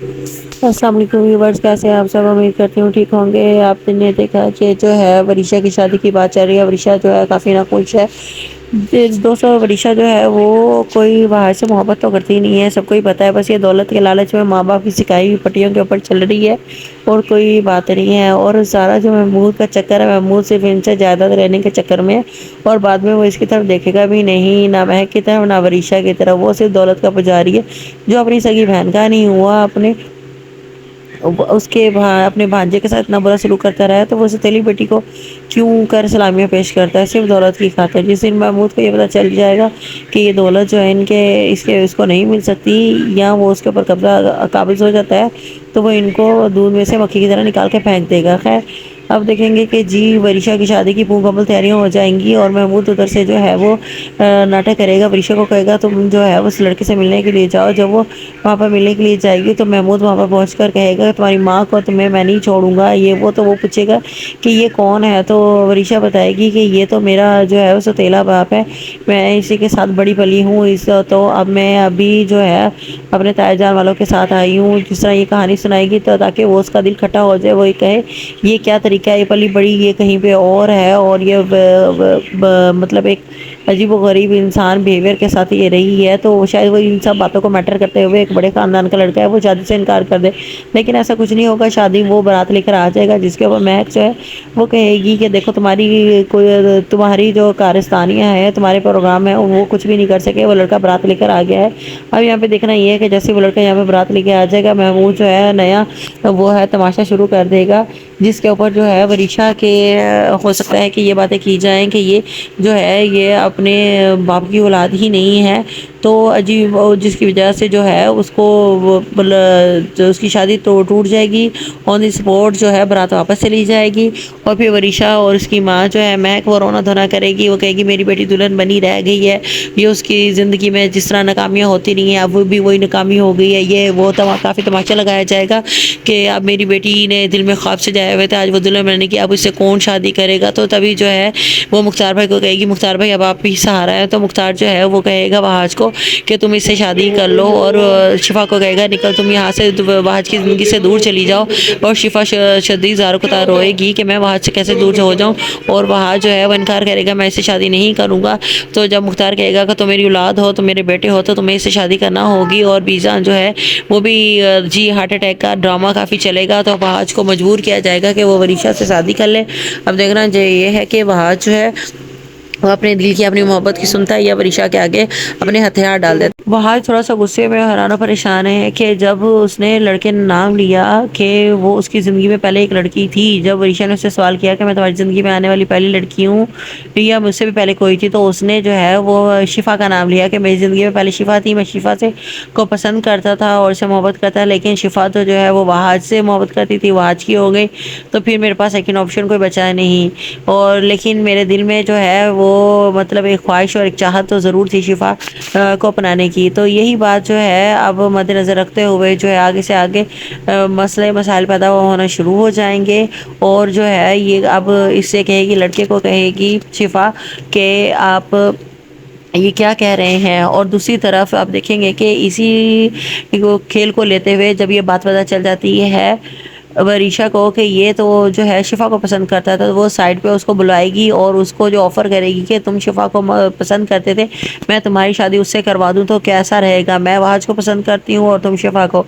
السلام علیکم ویورز، کیسے ہیں آپ سب؟ امید کرتی ہوں ٹھیک ہوں گے۔ آپ نے دیکھا کہ جو ہے وریشا کی شادی کی بات چل رہی ہے۔ وریشا جو ہے کافی ناخوش ہے۔ دوستوں، وریشا جو ہے وہ کوئی باہر سے محبت تو کرتی نہیں ہے، سب کو ہی پتا ہے۔ بس یہ دولت کے لالچ میں ماں باپ کی سکھائی ہوئی پٹیوں کے اوپر چل رہی ہے اور کوئی بات نہیں ہے۔ اور سارا جو محمود کا چکر ہے، محمود صرف ان سے جائیداد رہنے کے چکر میں، اور بعد میں وہ اس کی طرف دیکھے گا بھی نہیں، نہ مہک کی طرف نہ وریشا کی طرف۔ وہ صرف دولت کا پجاری ہے جو اپنی سگی بہن کا نہیں ہوا اپنے بھانجے کے ساتھ اتنا برا سلوک کرتا رہا ہے، تو وہ اسے تیلی بیٹی کو کیوں کر سلامیاں پیش کرتا ہے صرف دولت کی خاطر۔ جس دن محمود کو یہ پتا چل جائے گا کہ یہ دولت جو ہے اس کو نہیں مل سکتی، یا وہ اس کے اوپر قبضہ قابض ہو جاتا ہے، تو وہ ان کو دودھ میں سے مکھی کی طرح نکال کے پھینک دے گا۔ خیر، اب دیکھیں گے کہ وریشا کی شادی کی مکمل تیاریاں ہو جائیں گی، اور محمود ادھر سے جو ہے وہ ناٹک کرے گا، وریشا کو کہے گا تم جو ہے اس لڑکے سے ملنے کے لیے جاؤ۔ جب وہ وہاں پر ملنے کے لیے جائے گی تو محمود وہاں پر پہنچ کر کہے گا تمہاری ماں کو تمہیں میں نہیں چھوڑوں گا، یہ وہ۔ تو وہ پوچھے گا کہ یہ کون ہے، تو وریشا بتائے گی کہ یہ تو میرا جو ہے سوتیلا باپ ہے، میں اسی کے ساتھ بڑی پلی ہوں، تو اب میں ابھی جو ہے اپنے تایا جان والوں کے ساتھ آئی ہوں۔ جس طرح یہ کہانی سنائے گی تو تاکہ وہ اس کا دل کھٹا ہو جائے، وہ یہ کہے یہ کیا طریقہ ہے، یہ پلی بڑی یہ کہیں پہ اور ہے، اور یہ مطلب ایک عجیب و غریب انسان بیہیویئر کے ساتھ یہ رہی ہے، تو شاید وہ ان سب باتوں کو میٹر کرتے ہوئے ایک بڑے خاندان کا لڑکا ہے وہ شادی سے انکار کر دے۔ لیکن ایسا کچھ نہیں ہوگا، شادی وہ بارات لے کر آ جائے گا، جس کے اوپر مہک جو ہے وہ کہے گی کہ دیکھو تمہاری جو کارستانیاں ہیں، تمہارے پروگرام ہے، وہ کچھ بھی نہیں کر سکے، وہ لڑکا بارات لے کر آ گیا ہے۔ اب یہاں پہ دیکھنا یہ ہے کہ جیسے وہ لڑکا یہاں پہ بارات لے کے آ جائے گا، محمود جو ہے نیا وہ ہے تماشا شروع کر دے گا، جس کے اوپر جو ہے وریشا کے ہو سکتا ہے کہ یہ باتیں کی جائیں کہ یہ جو ہے یہ اپنے باپ کی اولاد ہی نہیں ہے، تو عجیب، جس کی وجہ سے جو ہے اس کو اس کی شادی تو ٹوٹ جائے گی، آن دی اسپاٹ جو ہے بارات واپس چلی جائے گی، اور پھر وریشا اور اس کی ماں جو ہے مہک وہ رونا دھونا کرے گی، وہ کہے گی میری بیٹی دلہن بنی رہ گئی ہے، یہ اس کی زندگی میں جس طرح ناکامیاں ہوتی رہی ہیں اب بھی وہی ناکامی ہو گئی ہے، یہ وہ کافی تماشا لگایا جائے گا کہ اب میری بیٹی نے دل میں خواب سجائے ہوئے تھے، آج وہ دلہن بننے کی، اب اس سے کون شادی کرے گا۔ تو تبھی جو ہے وہ مختار بھائی کو کہے گی مختار بھائی اب آپ ہی سہارا ہے، تو مختار جو ہے وہ کہے گا وہاج کو کہ تم اس سے شادی کر لو، اور شفا کو کہے گا نکل تم یہاں سے، وہاج کی زندگی سے دور چلی جاؤ، اور شفا شدید زارو قطار روئے گی کہ میں وہاج سے کیسے دور ہو جاؤں، اور وہاج جو ہے وہ انکار کرے گا میں اس سے شادی نہیں کروں گا۔ تو جب مختار کہے گا کہ تم میری اولاد ہو، تم میرے بیٹے ہو، تو تمہیں اس سے شادی کرنا ہوگی، اور بیجان جو ہے وہ بھی ہارٹ اٹیک کا ڈرامہ کافی چلے گا، تو وہاج کو مجبور کیا جائے گا کہ وہ وریشا سے شادی کر لے۔ اب دیکھنا یہ ہے کہ وہاج جو ہے وہ اپنے دل کی اپنی محبت کی سنتا ہے یا وریشا کے آگے اپنے ہتھیار ڈال دیتا ہے۔ وہاج تھوڑا سا غصے میں حیران و پریشان ہے کہ جب اس نے لڑکے نے نام لیا کہ وہ اس کی زندگی میں پہلے ایک لڑکی تھی، جب وریشا نے اس سے سوال کیا کہ میں تمہاری زندگی میں آنے والی پہلی لڑکی ہوں یا مجھ سے بھی پہلے کوئی تھی، تو اس نے جو ہے وہ شفا کا نام لیا کہ میری زندگی میں پہلے شفا تھی، میں شفا سے کو پسند کرتا تھا اور اسے محبت کرتا، لیکن شفا تو جو ہے وہ وہاج سے محبت کرتی تھی، وہاج کی ہو گئی، تو پھر میرے پاس سیکنڈ آپشن کوئی بچا نہیں، اور لیکن میرے دل میں جو ہے وہ مطلب ایک خواہش اور ایک چاہت تو ضرور تھی شفا کو اپنانے کی۔ تو یہی بات جو ہے اب مد نظر رکھتے ہوئے جو ہے آگے سے آگے مسئلے مسائل پیدا ہونا شروع ہو جائیں گے، اور جو ہے یہ اب اس سے کہے گی، لڑکے کو کہے گی شفا کہ آپ یہ کیا کہہ رہے ہیں، اور دوسری طرف آپ دیکھیں گے کہ اسی کھیل کو لیتے ہوئے جب یہ بات پتہ چل جاتی ہے وریشا کو کہ یہ تو جو ہے شفا کو پسند کرتا تھا، تو وہ سائڈ پہ اس کو بلائے گی اور اس کو جو آفر کرے گی کہ تم شفا کو پسند کرتے تھے، میں تمہاری شادی اس سے کروا دوں تو کیسا رہے گا، میں وہاج کو پسند کرتی ہوں اور تم شفا کو،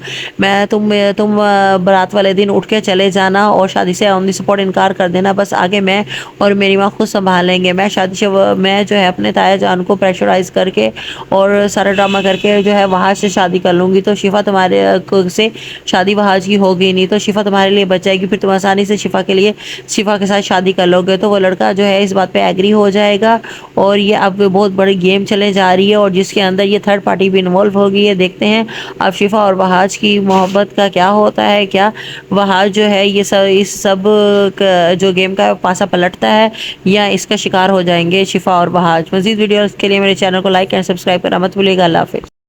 تم برات والے دن اٹھ کے چلے جانا اور شادی سے آن دی سپورٹ انکار کر دینا، بس آگے میں اور میری ماں خود سنبھال لیں گے، میں جو ہے اپنے تایا جان کو پریشرائز کر کے اور سارا ڈرامہ کر کے جو ہے وہاج سے شادی کر لوں گی، تو شفا تمہارے سے شادی وہاج کی ہوگی نہیں، تو شفا تمہارے لیے بچ جائے گی، پھر تم آسانی سے شفا کے ساتھ شادی کر لو گے۔ تو وہ لڑکا جو ہے اس بات پہ ایگری ہو جائے گا، اور یہ اب بہت بڑی گیم چلے جا رہی ہے، اور جس کے اندر یہ تھرڈ پارٹی بھی انوالو ہوگی، یہ دیکھتے ہیں اب شفا اور وہاج کی محبت کا کیا ہوتا ہے، کیا وہاج جو ہے یہ اس سب جو گیم کا پاسا پلٹتا ہے یا اس کا شکار ہو جائیں گے شفا اور وہاج۔ مزید ویڈیوز کے لیے میرے چینل کو لائک اور سبسکرائب کرنا مت بھولیے گا۔ اللہ حافظ۔